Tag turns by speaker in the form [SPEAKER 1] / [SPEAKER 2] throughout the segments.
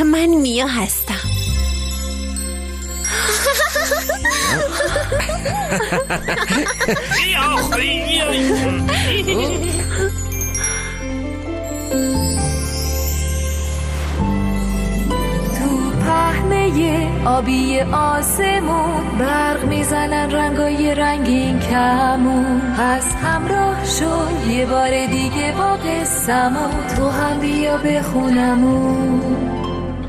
[SPEAKER 1] من میا هستم.
[SPEAKER 2] تو پهنه آبی آسمون برق میزنن رنگای رنگین کمون. پس همراه شو یه بار دیگه با قصه‌مون، تو هم بیا بخونمون.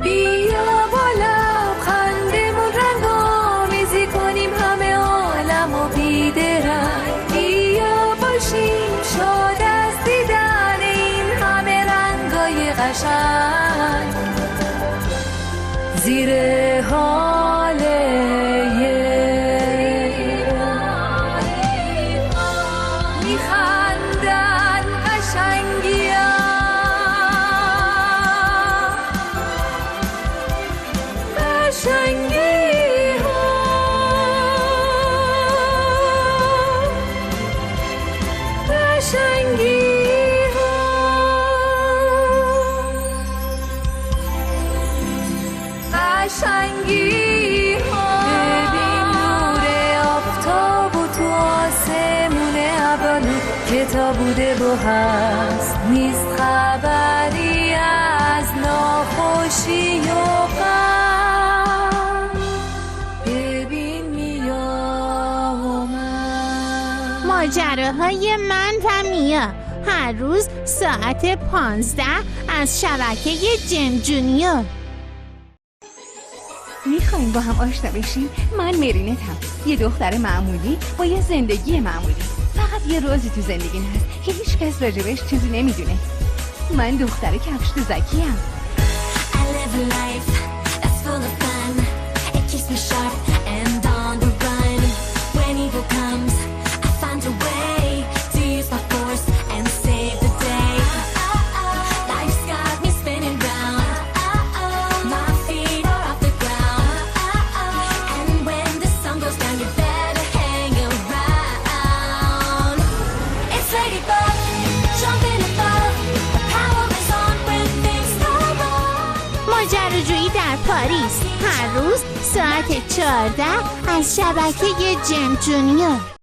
[SPEAKER 2] بیا بالا خندمون رنگامیزی کنیم همه عالم و بیدرنگ. بیا باشیم شاد از دیدن این همه رنگای قشنگ. زیر حاله میخندن قشنگیا، قشنگی ها، قشنگی قشنگی ها. ببین نور آفتاب و تو آسمون ابرالو که تا بوده و هست، نیست خبری از ناخوشی و غم. ببین میا و من،
[SPEAKER 3] ماجراهای من و میا، هر روز ساعت 15 از شبکه جیم جونیور.
[SPEAKER 4] میخوایم با هم آشنا بشیم؟ من مرینتم، یه دختر معمولی با یه زندگی معمولی. فقط یه روزی تو زندگیم هست که هیچ کس راجبش چیزی نمیدونه. من دختر کفش تو زکیم.
[SPEAKER 3] ماجراجویی در پاریس، هر روز ساعت 14 از شبکه جیم جونیور.